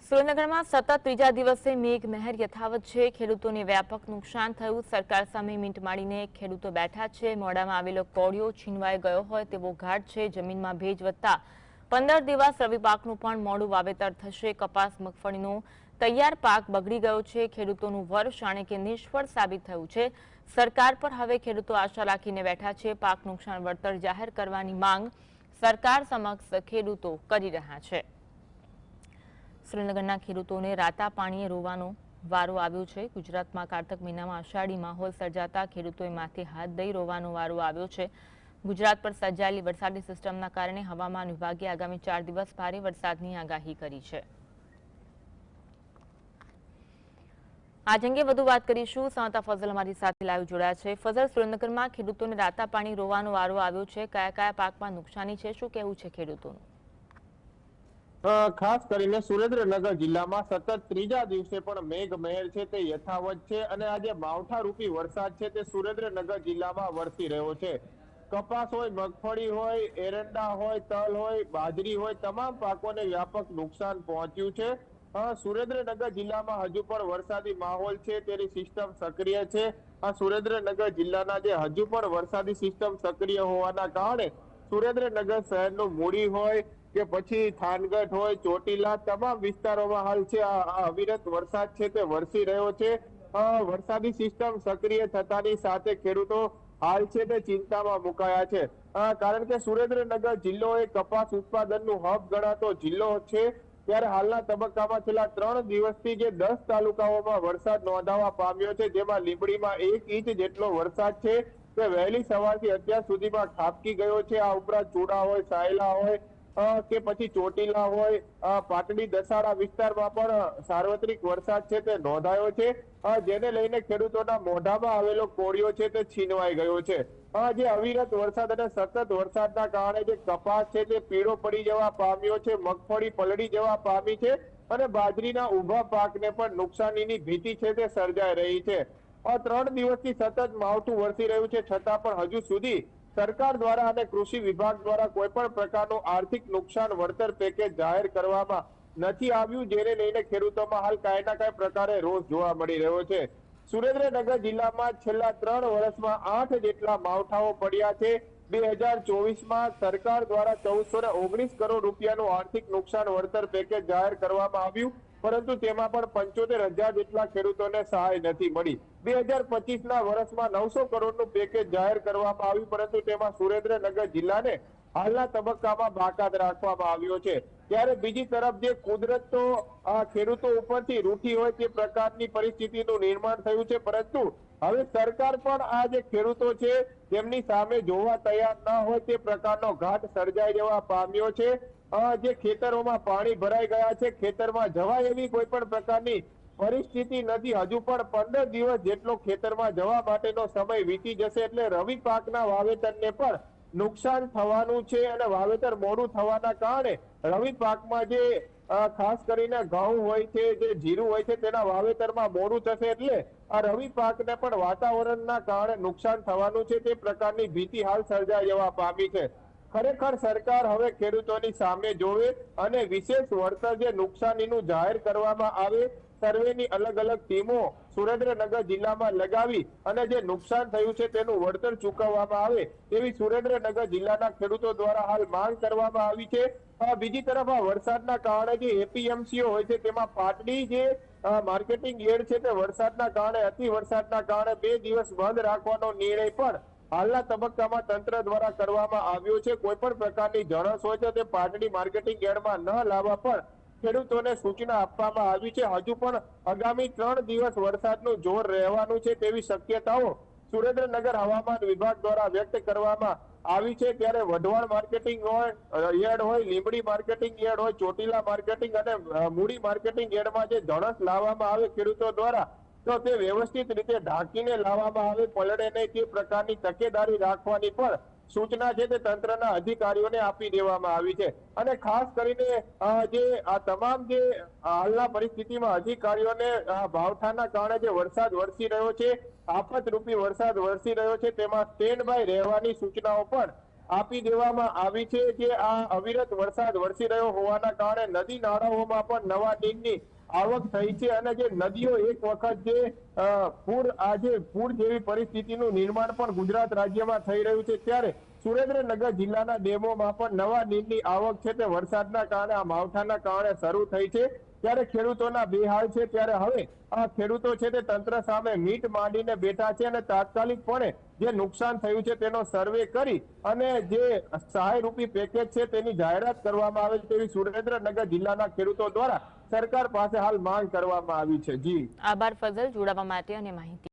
સુરેન્દ્રનગરમાં સતત ત્રીજા દિવસે મેઘમહેર યથાવત છે। ખેડૂતોને વ્યાપક નુકસાન થયું। સરકાર સામે મીંટ માડીને ખેડૂતો બેઠા છે। મોડામાં આવેલો કોળિયો છીનવાઈ ગયો હોય તેવો ઘાટ છે। જમીનમાં ભેજ વધતા 15 દિવસ રવિ પાકનું પણ મોડું વાવેતર થશે। કપાસ મગફળીનો તૈયાર પાક બગડી ગયો છે। ખેડૂતોનું વર્ષ જાણે કે નિષ્ફળ સાબિત થયું છે। સરકાર પર હવે ખેડૂતો આશા રાખીને બેઠા છે। પાક નુકસાન વળતર જાહેર કરવાની માંગ સરકાર સમક્ષ ખેડૂતો કરી રહ્યા છે। સુરેન્દ્રનગરના ખેડૂતોને રાતા પાણીએ રોવાનો વારો આવ્યો છે। ગુજરાતમાં કારતક મહિનામાં અષાઢી માહોલ સર્જાતા ખેડૂતોએ માથે હાથ દઈ રોવાનો વારો આવ્યો છે। ગુજરાત પર સર્જાયેલી વરસાદી સિસ્ટમના કારણે હવામાન વિભાગે આગામી 4 દિવસ ભારે વરસાદની આગાહી કરી છે। આજ અંગે વધુ વાત કરીશું। સંવાદદાતા ફઝલ અમારી સાથે લાઈવ જોડાયા છે। ફઝલ, સુરેન્દ્રનગરમાં ખેડૂતોને રાતા પાણી રોવાનો વારો આવ્યો છે। કયા કયા પાકમાં નુકસાની છે, શું કહેવું છે ખેડૂતોનું? ખાસ કરીને સુરેન્દ્રનગર જિલ્લામાં સતત ત્રીજા દિવસે પણ મેઘમહેર છે તે યથાવત છે અને આજે માવઠારૂપી વરસાદ છે તે સુરેન્દ્રનગર જિલ્લામાં વરસી રહ્યો છે। કપાસ હોય, મગફળી હોય, એરંડા હોય, તલ હોય, બાજરી હોય, તમામ પાકોને વ્યાપક નુકસાન પહોંચ્યું છે। સુરેન્દ્રનગર જિલ્લામાં હજુ પણ વરસાદી માહોલ છે તેની સિસ્ટમ સક્રિય છે। આ સુરેન્દ્રનગર જિલ્લાના જે હજુ પણ વરસાદી સિસ્ટમ સક્રિય હોવાના કારણે સુરેન્દ્રનગર શહેરનું મૂડી હોય કે પછી થાનગઢ હોય, ચોટીલા, તમામ વિસ્તારોમાં હાલ છે આ અવિરત વરસાદ છે તે વરસી રહ્યો છે। વરસાદી સિસ્ટમ સક્રિય થતાની સાથે ખેડૂતો હાલ છે તે ચિંતામાં મુકાયા છે। કારણ કે સુરેન્દ્રનગર જિલ્લો એ કપાસ ઉત્પાદનનું હબ ગણાતો જિલ્લો છે। ત્યારે હાલના તબક્કામાં છેલ્લા 3 દિવસથી જે 10 તાલુકાઓમાં વરસાદ નોંધાવા પામ્યો છે, જેમાં લીંબડીમાં 1 ઇંચ જેટલો વરસાદ છે તે વહેલી સવારથી અત્યાર સુધીમાં ખાબકી ગયો છે। આ ઉપરાંત ચૂડા હોય, સાયલા હોય કે પછી ચોટીલા હોય, પાટડી દસાડા વિસ્તારમાં પણ સાર્વત્રિક વરસાદ છે તે નોંધાયો છે, જેને લઈને ખેડૂતોના મોઢામાં આવેલો કોળિયો છે તે છીનવાઈ ગયો છે। જે અવિરત વરસાદ અને સતત વરસાદના કારણે જે કપાસ છે તે પીળો પડી જવા પામ્યો છે, મગફળી પલળી જવા પામી છે અને બાજરીના ઊભા પાકને પણ નુકસાનીની ભીતિ છે તે સર્જાઈ રહી છે। 3 દિવસથી સતત માવઠું વરસી રહ્યું છે, છતાં પણ હજુ સુધી સરકાર દ્વારા અને કૃષિ વિભાગ દ્વારા કોઈ પણ પ્રકારનું આર્થિક નુકસાન વળતર પેકેજ જાહેર કરવામાં નથી આવ્યું, જેને લઈને ખેડૂતોમાં હાલ કાંઈ ના કાંઈ પ્રકારે રોષ જોવા મળી રહ્યો છે। સુરેન્દ્રનગર જિલ્લામાં છેલ્લા 3 વર્ષમાં 8 જેટલા માવઠાઓ પડ્યા છે। 2024માં સરકાર દ્વારા 1419 કરોડ રૂપિયાનું આર્થિક નુકસાન વળતર પેકેજ જાહેર કરવામાં આવ્યું, પરંતુ તેમાં પણ 75,000 જેટલા ખેડૂતોને સહાય નથી મળી। 2025ના વર્ષમાં 900 કરોડનું પેકેજ જાહેર કરવામાં આવ્યું, પરંતુ તેમાં સુરેન્દ્રનગર જિલ્લાને હાલના તબક્કામાં બાકાત રાખવામાં આવ્યો છે। ત્યારે બીજી તરફ જે કુદરત તો ખેડૂતો ઉપરથી રૂઠી હોય તે પ્રકારની પરિસ્થિતિનું નિર્માણ થયું છે, પરંતુ હવે સરકાર પણ આ જે ખેડૂતો છે તેમની સામે જોવા તૈયાર ન હોય તે પ્રકારનો ઘાટ સર્જાઈ જવા પામ્યો છે। જે ખેતરોમાં પાણી ભરાઈ ગયા છે, ખેતરમાં જવાય એવી કોઈ પણ પ્રકારની પરિસ્થિતિ નથી। હજુ પણ 15 દિવસ જેટલો ખેતરમાં જવા માટેનો સમય વીતી જશે, એટલે રવિ પાકના વાવેતરને પણ નુકસાન થવાનું છે અને વાવેતર મોડું થવાના કારણે રવિ પાકમાં જે ખાસ કરીને ઘઉં હોય છે, જે જીરું હોય છે, તેના વાવેતરમાં મોડું થશે, એટલે આ રવિ પાકને પણ વાતાવરણના કારણે નુકસાન થવાનું છે તે પ્રકારની ભીતિ હાલ સર્જાઈ જવા પામી છે। ખરેખર સરકાર હવે ખેડૂતોની સામે જોવે અને વિશેષ વળતર જે નુકસાનીનું જાહેર કરવામાં આવે, સર્વેની અલગ અલગ ટીમો સુરેન્દ્રનગર જિલ્લામાં લગાવી અને જે નુકસાન થયું છે તેનું વળતર ચૂકવવામાં આવે તેવી સુરેન્દ્રનગર જિલ્લાના ખેડૂતો દ્વારા હાલ માંગ કરવામાં આવી છે। બીજી તરફ આ વરસાદના કારણે જે એપીએમસીઓ હોય છે તેમાં પાટડી જે માર્કેટિંગ યાર્ડ છે તે વરસાદના કારણે અતિ વરસાદના કારણે 2 દિવસ બંધ રાખવાનો નિર્ણય પણ હાલના તબક્કામાં તંત્ર દ્વારા કરવામાં આવ્યો છે। કોઈ પણ પ્રકારની જણસ હોય છે તે પાટડી માર્કેટિંગ યાર્ડમાં ન લાવવા પણ ખેડૂતોને સૂચના આપવામાં આવી છે। હજુ પણ આગામી 3 દિવસ વરસાદનું જોર રહેવાનું છે તેવી શક્યતાઓ સુરેન્દ્રનગર હવામાન વિભાગ દ્વારા વ્યક્ત કરવામાં આવી છે। ત્યારે વઢવાણ માર્કેટિંગ યાર્ડ હોય, લીંબડી માર્કેટિંગ યાર્ડ હોય, ચોટીલા માર્કેટિંગ અને મૂડી માર્કેટિંગ યાર્ડમાં જે જણસ લાવવામાં આવે ખેડૂતો દ્વારા, તો તે વ્યવસ્થિત રીતે ઢાંકીને લાવવામાં આવે, પલળે નહીં તે પ્રકારની તકેદારી રાખવાની પણ સૂચના છે તે તંત્રના અધિકારીઓને આપી દેવામાં આવી છે। અને ખાસ કરીને જે આ તમામ જે હાલના પરિસ્થિતિમાં અધિકારીઓને માવઠાના કારણે જે વરસાદ વરસી રહ્યો છે, આફતરૂપી વરસાદ વરસી રહ્યો છે, તેમાં સ્ટેન્ડ બાય રહેવાની સૂચનાઓ પણ આપી દેવામાં આવી છે કે આ અવિરત વરસાદ વરસી રહ્યો હોવાના કારણે નદી નાળાઓમાં પણ નવા નીરની આવક થઈ છે અને જે નદીઓ એક વખત જે પૂર જેવી પરિસ્થિતિનું નિર્માણ પણ ગુજરાત રાજ્યમાં થઈ રહ્યું છે, ત્યારે સુરેન્દ્રનગર જિલ્લાના ડેમોમાં પણ નવા નીરની આવક છે તે વરસાદના કારણે આ માવઠાના કારણે શરૂ થઈ છે। ત્યારે ખેડૂતોના બેહાલ છે, ત્યારે હવે આ ખેડૂતો છે તે તંત્ર સામે મીટ માંડીને બેઠા છે અને તાત્કાલિકપણે જે નુકસાન થયું છે તેનો સર્વે કરી અને જે સહાય રૂપી પેકેજ છે તેની જાહેરાત કરવામાં આવે તેવી સુરેન્દ્રનગર જિલ્લાના ખેડૂતો દ્વારા સરકાર પાસે હાલ માંગ કરવામાં આવી છે। જી આભાર ફઝલ જોડાવા માટે અને માહિતી